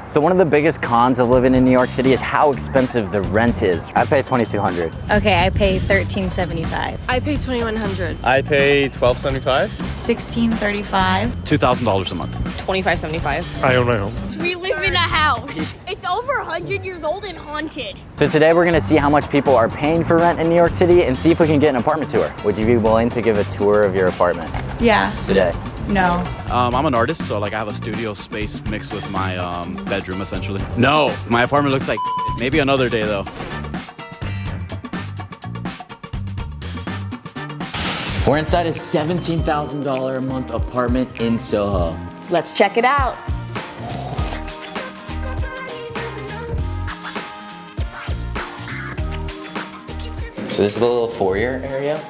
So one of the biggest cons of living in New York City is how expensive the rent is. I pay $2,200. Okay, I pay $13.75. I pay $2,100. I pay $1,275. $16.35. $2,000 a month. $2,575. I own my home. We live in a house. It's over 100 years old and haunted. So today we're gonna see how much people are paying for rent in New York City and see if we can get an apartment tour. Would you be willing to give a tour of your apartment Yeah. today? No. I'm an artist, so like I have a studio space mixed with my bedroom essentially. No, my apartment looks like maybe another day though. We're inside a $17,000 a month apartment in Soho. Let's check it out. So this is the little foyer area.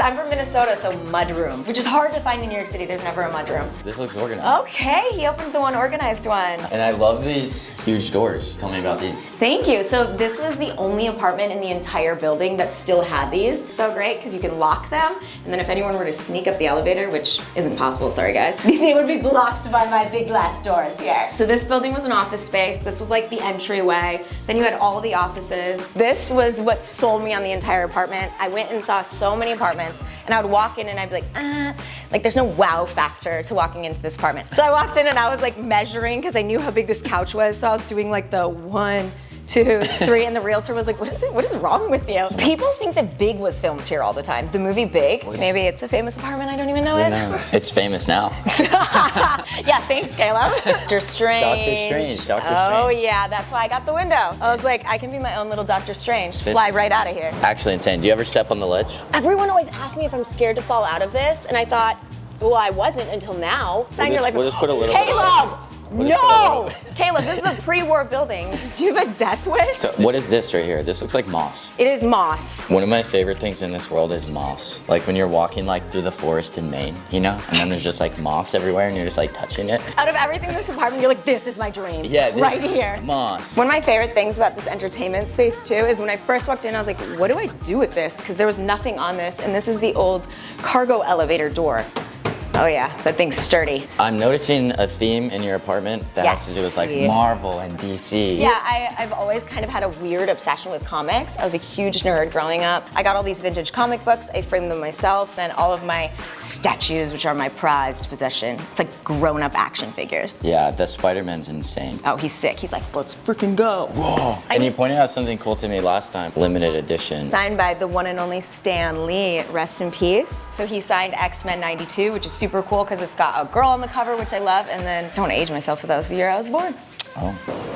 I'm from Minnesota, so mudroom, which is hard to find in New York City. There's never a mudroom. This looks organized. Okay, he opened the one organized one. And I love these huge doors. Tell me about these. Thank you. So this was the only apartment in the entire building that still had these. So great, because you can lock them, and then if anyone were to sneak up the elevator, which isn't possible, sorry guys, they would be blocked by my big glass doors here. So this building was an office space. This was like the entryway. Then you had all the offices. This was what sold me on the entire apartment. I went and saw so many apartments, and I would walk in and I'd be like there's no wow factor to walking into this apartment. So I walked in and I was like measuring because I knew how big this couch was. So I was doing like the 1, 2, 3, and the realtor was like, what is wrong with you? People think that Big was filmed here all the time. The movie Big, maybe it's a famous apartment, I don't even know it. It's famous now. Yeah, thanks, Caleb. Doctor Strange. Doctor Strange. Oh yeah, that's why I got the window. I was like, I can be my own little Doctor Strange. Fly right out of here. Actually insane. Do you ever step on the ledge? Everyone always asks me if I'm scared to fall out of this, and I thought, well, I wasn't until now. We'll just put a little Caleb! No! Caleb, this is a pre-war building. Do you have a death wish? So what is this right here? This looks like moss. It is moss. One of my favorite things in this world is moss. Like when you're walking like through the forest in Maine, you know? And then there's just like moss everywhere and you're just like touching it. Out of everything in this apartment, you're like, this is my dream. Yeah, this right here. Moss. One of my favorite things about this entertainment space too is when I first walked in, I was like, what do I do with this? Because there was nothing on this, and this is the old cargo elevator door. Oh yeah, that thing's sturdy. I'm noticing a theme in your apartment that has to do with like Marvel and DC. Yeah, I've always kind of had a weird obsession with comics. I was a huge nerd growing up. I got all these vintage comic books, I framed them myself, and all of my statues, which are my prized possession. It's like grown-up action figures. Yeah, the Spider-Man's insane. Oh, he's sick. He's like, let's freaking go. Whoa. And you pointed out something cool to me last time, limited edition. Signed by the one and only Stan Lee, rest in peace. So he signed X-Men 92, which is super cool because it's got a girl on the cover, which I love, and then I don't want to age myself, but that was the year I was born. Oh.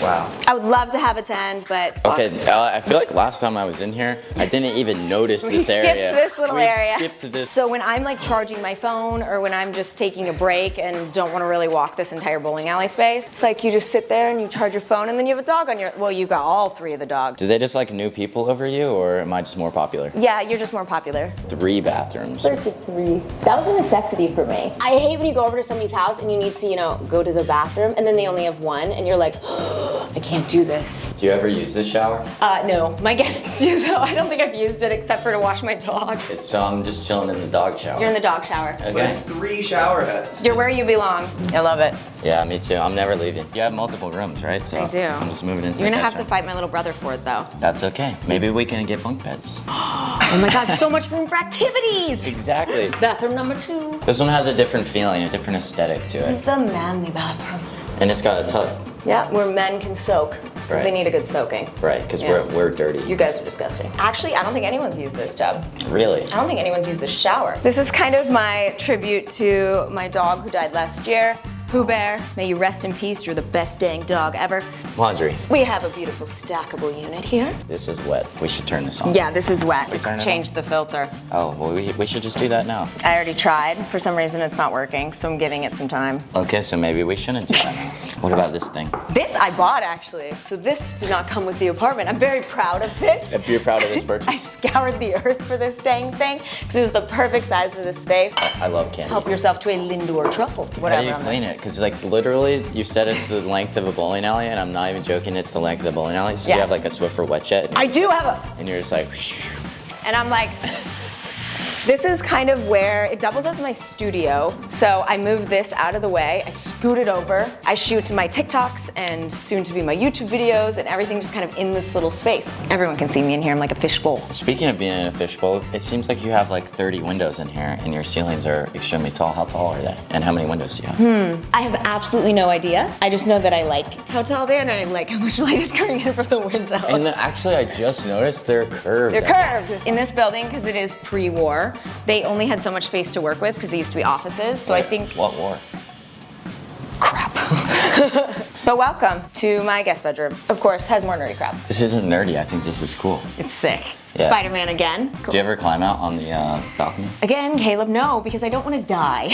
Wow. I would love to have a 10, but... Okay, I feel like last time I was in here, I didn't even notice this area. We skipped this little area. We skipped this. So when I'm like charging my phone or when I'm just taking a break and don't want to really walk this entire bowling alley space, it's like you just sit there and you charge your phone and then you have a dog on your... Well, you've got all 3 of the dogs. Do they just like new people over you, or am I just more popular? Yeah, you're just more popular. 3 bathrooms. There's 3. That was a necessity for me. I hate when you go over to somebody's house and you need to, go to the bathroom and then they only have 1 and you're like, oh, I can't do this. Do you ever use this shower? No, my guests do though. I don't think I've used it except for to wash my dogs. So I'm just chilling in the dog shower. You're in the dog shower. Okay. But it's 3 shower heads. You're where you belong. I love it. Yeah, me too. I'm never leaving. You have multiple rooms, right? So I do. I'm just moving into You're the gonna guest have to room. fight my little brother for it though. That's okay. Maybe we can get bunk beds. Oh my God, so much room for activities. Exactly. Bathroom number 2. This one has a different feeling, a different aesthetic to This is it. the manly bathroom. And it's got a tub. Yeah, where men can soak. Because Right. they need a good soaking. Right, because Yeah. we're dirty. You guys are disgusting. Actually, I don't think anyone's used this tub. Really? I don't think anyone's used the shower. This is kind of my tribute to my dog who died last year. Pooh Bear, may you rest in peace. You're the best dang dog ever. Laundry. We have a beautiful stackable unit here. This is wet. We should turn this on. Yeah, this is wet. We turn it Change the filter. Oh, well, we should just do that now. I already tried. For some reason, it's not working, so I'm giving it some time. Okay, so maybe we shouldn't do that now. What about this thing? This I bought, actually. So this did not come with the apartment. I'm very proud of this. If you're proud of this I purchase. scoured the earth for this dang thing because it was the perfect size for this space. I love candy. Help yourself to a Lindor truffle. How Whatever. do you on clean this. it? Because like literally, you said it's the length of a bowling alley, and I'm not even joking. It's the length of the bowling alley. So you Yes. have like a Swiffer wet jet, I do have a, and you're just like, and I'm like, This is kind of where it doubles as my studio. So I moved this out of the way. I scooted over. I shoot my TikToks and soon to be my YouTube videos and everything just kind of in this little space. Everyone can see me in here. I'm like a fishbowl. Speaking of being in a fishbowl, it seems like you have like 30 windows in here and your ceilings are extremely tall. How tall are they? And how many windows do you have? I have absolutely no idea. I just know that I like how tall they are and I like how much light is coming in from the window. And actually, I just noticed they're curved. They're curved. In this building, because it is pre-war, they only had so much space to work with because they used to be offices. So I think. What war? Crap. But welcome to my guest bedroom. Of course, has more nerdy crap. This isn't nerdy. I think this is cool. It's sick. Yeah. Spider-Man again. Cool. Do you ever climb out on the balcony? Again, Caleb, no, because I don't want to die.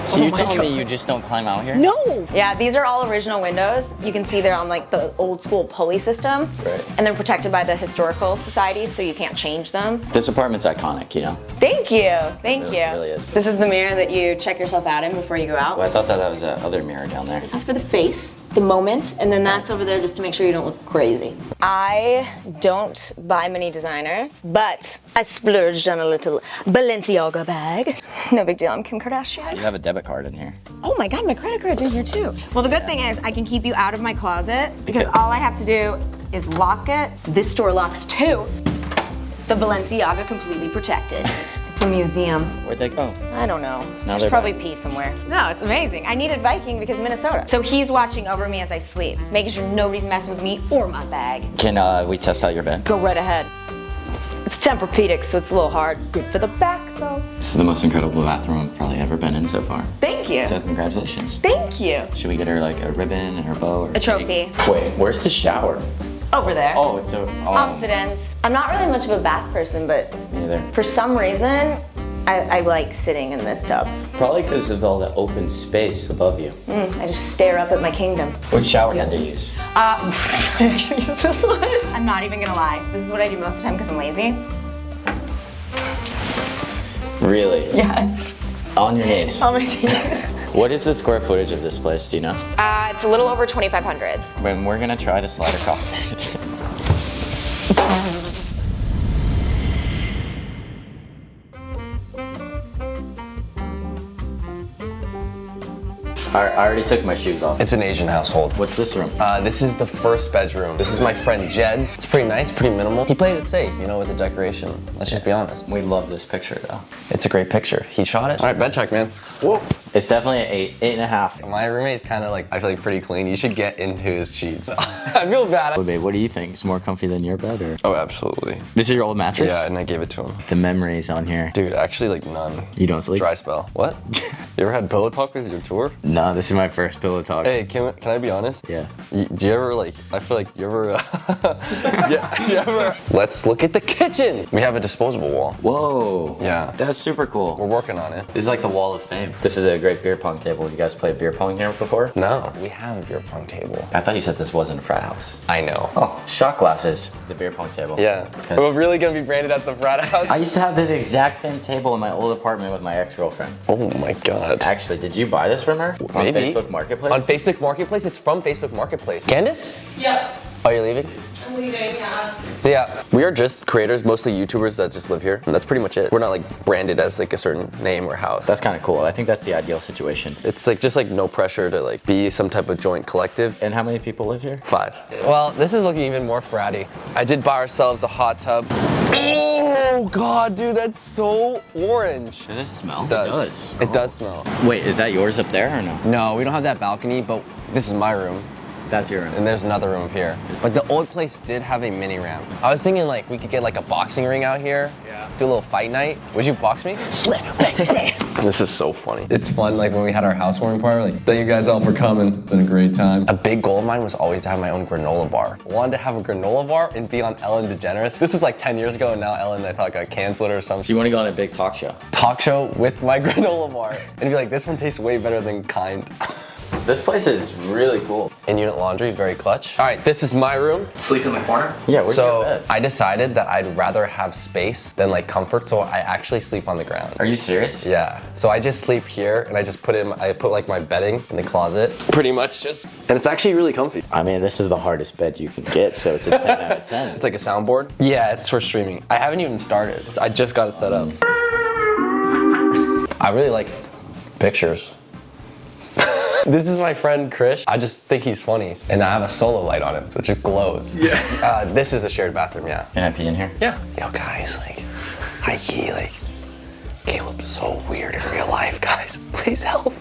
So you're telling me you just don't climb out here? No! Yeah, these are all original windows. You can see they're on like the old school pulley system. Right. And they're protected by the Historical Society, so you can't change them. This apartment's iconic, you know? Thank you. Thank you. It really is. This is the mirror that you check yourself out in before you go out. Well, I thought that was that other mirror down there. This is for the face, the moment, and then that's over there just to make sure you don't look crazy. I don't buy many designers, but I splurged on a little Balenciaga bag. No big deal, I'm Kim Kardashian. You have a debit card in here. Oh my God, my credit card's in here too. Well, the good thing is I can keep you out of my closet because all I have to do is lock it. This store locks too. The Balenciaga completely protected. It's a museum. Where'd they go? I don't know. Now There's they're probably back. pee somewhere. No, it's amazing. I needed Viking because Minnesota. So he's watching over me as I sleep, making sure nobody's messing with me or my bag. Can we test out your bed? Go right ahead. It's Tempur-Pedic, so it's a little hard. Good for the back, though. This is the most incredible bathroom I've probably ever been in so far. Thank you. So congratulations. Thank you. Should we get her like a ribbon and her bow or A trophy. Wait, where's the shower? Over there. Oh, it's a Opposite ends. I'm not really much of a bath person, but Me neither. for some reason, I like sitting in this tub. Probably because of all the open space above you. I just stare up at my kingdom. Which shower head do you use? I actually use this one. I'm not even gonna lie. This is what I do most of the time because I'm lazy. Really? Yes. On your knees. On my knees. What is the square footage of this place, do you know? It's a little over 2,500. When we're gonna try to slide across it. I already took my shoes off. It's an Asian household. What's this room? This is the first bedroom. This is my friend Jed's. It's pretty nice, pretty minimal. He played it safe, you know, with the decoration. Let's just be honest. We love this picture though. It's a great picture. He shot it. All right, bed check, man. Whoa. It's definitely an 8.5. My roommate's kind of like, I feel like pretty clean. You should get into his sheets. I feel bad. Oh, babe, what do you think? It's more comfy than your bed or? Oh, absolutely. This is your old mattress? Yeah, and I gave it to him. The memories on here. Dude, actually like none. You don't sleep? Dry spell. What? You ever had pillow talk with your tour? No, this is my first pillow talk. Hey, can I be honest? Yeah. Do you ever like, I feel like you ever, you ever. Let's look at the kitchen. We have a disposable wall. Whoa. Yeah. That's super cool. We're working on it. This is like the wall of fame. This is a great beer pong table. You guys played beer pong here before? No, we have a beer pong table. I thought you said this wasn't a frat house. I know. Oh, shot glasses. The beer pong table. Yeah. We're really gonna be branded as the frat house? I used to have this exact same table in my old apartment with my ex-girlfriend. Oh my God. Actually, did you buy this from her? Maybe. On Facebook Marketplace? On Facebook Marketplace? It's from Facebook Marketplace. Candace? Yep. Oh, you're leaving? I'm leaving, yeah. So yeah, we are just creators, mostly YouTubers that just live here. And that's pretty much it. We're not like branded as like a certain name or house. That's kind of cool. I think that's the ideal situation. It's like just like no pressure to like be some type of joint collective. And how many people live here? 5. Well, this is looking even more fratty. I did buy ourselves a hot tub. Oh God, dude, that's so orange. Does this smell? It does. It does smell. Wait, is that yours up there or no? No, we don't have that balcony, but this is my room. That's your room. And there's another room up here. But the old place did have a mini ramp. I was thinking like we could get like a boxing ring out here. Yeah. Do a little fight night. Would you box me? Slip. This is so funny. It's fun like when we had our housewarming party. Like, thank you guys all for coming. It's been a great time. A big goal of mine was always to have my own granola bar. I wanted to have a granola bar and be on Ellen DeGeneres. This was like 10 years ago and now Ellen I thought got canceled or something. So you want to go on a big talk show? Talk show with my granola bar. And be like, this one tastes way better than Kind. This place is really cool. In-unit laundry, very clutch. All right, this is my room. Sleep in the corner? Yeah, where's your bed? I decided that I'd rather have space than like comfort, so I actually sleep on the ground. Are you serious? Yeah. So I just sleep here, and I just put like my bedding in the closet. Pretty much just, and it's actually really comfy. I mean, this is the hardest bed you can get, so it's a 10 out of 10. It's like a soundboard. Yeah, it's for streaming. I haven't even started. I just got it set up. I really like pictures. This is my friend Krish. I just think he's funny. And I have a solo light on it, so it just glows. Yeah. This is a shared bathroom, yeah. Can I pee in here? Yeah. Yo, guys, like, high key, like, Caleb's so weird in real life, guys. Please help.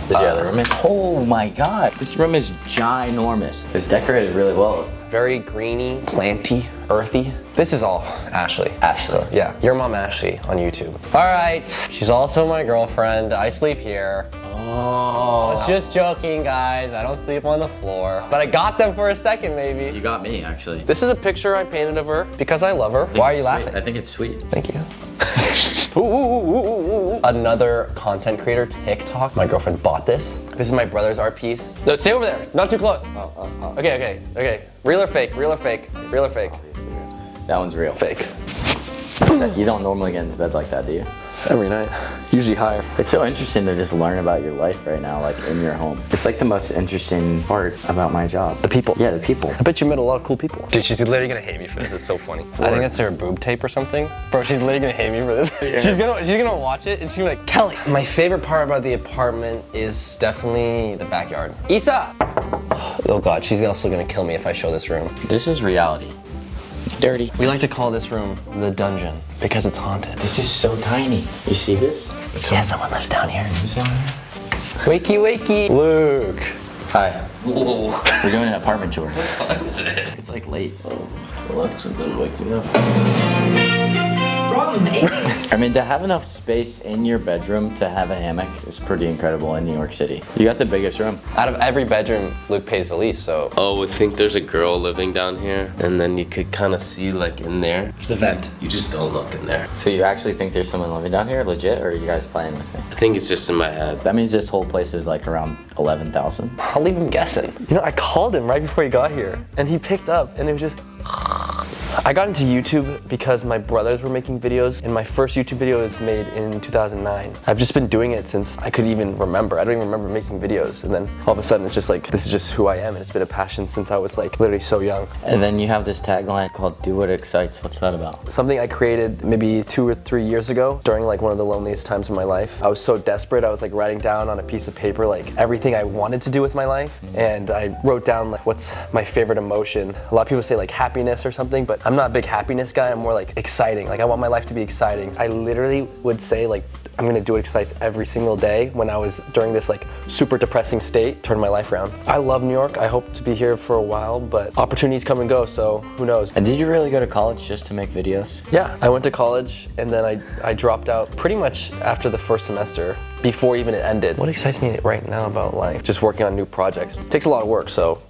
Is your other room in? Oh my god. This room is ginormous. It's decorated really well. Very greeny, planty, earthy. This is all Ashley. Ashley. So, yeah, your mom Ashley on YouTube. All right, she's also my girlfriend. I sleep here. Oh. I was just joking, guys. I don't sleep on the floor. But I got them for a second, maybe. You got me, actually. This is a picture I painted of her because I love her. Why are you laughing? I think it's sweet. Thank you. Ooh. Another content creator, TikTok. My girlfriend bought this. This is my brother's art piece. No, stay over there. Not too close. Okay. Real or fake? Real or fake? Real or fake? That one's real. Fake. You don't normally get into bed like that, do you? Every night. Usually higher. It's so interesting to just learn about your life right now, like in your home. It's like the most interesting part about my job. The people. Yeah, the people. I bet you met a lot of cool people. Dude, she's literally gonna hate me for this. It's so funny. I think that's her boob tape or something. Bro, she's literally gonna hate me for this. Yeah. She's gonna watch it and she's gonna be like, Kelly. My favorite part about the apartment is definitely the backyard. Isa! Oh God, she's also gonna kill me if I show this room. This is reality. Dirty. We like to call this room the dungeon because it's haunted. This is so tiny. You see this? Yeah, someone lives down here. Who's down here? Wakey. Luke. Hi. Whoa. We're doing an apartment tour. What time is it? It's like late. Alexa didn't wake me up. I mean, to have enough space in your bedroom to have a hammock is pretty incredible in New York City. You got the biggest room. Out of every bedroom, Luke pays the least, so. Oh, we think there's a girl living down here, and then you could kind of see like in there. It's a vent. You just don't look in there. So you actually think there's someone living down here, legit, or are you guys playing with me? I think it's just in my head. That means this whole place is like around 11,000. I'll leave him guessing. You know, I called him right before he got here, and he picked up, and it was just. I got into YouTube because my brothers were making videos, and my first YouTube video was made in 2009. I've just been doing it since I could even remember. I don't even remember making videos, and then all of a sudden it's just like, this is just who I am, and it's been a passion since I was like literally so young. And then you have this tagline called "Do What Excites." What's that about? Something I created maybe 2 or 3 years ago during like one of the loneliest times of my life. I was so desperate, I was like writing down on a piece of paper like everything I wanted to do with my life, and I wrote down like what's my favorite emotion. A lot of people say like happiness or something, but I'm not a big happiness guy. I'm more like exciting. Like I want my life to be exciting. I literally would say like I'm gonna do what excites every single day when I was during this like super depressing state, turn my life around. I love New York. I hope to be here for a while, but opportunities come and go, so who knows. And did you really go to college just to make videos? Yeah, I went to college and then I dropped out pretty much after the first semester, before even it ended. What excites me right now about life? Just working on new projects. It takes a lot of work, so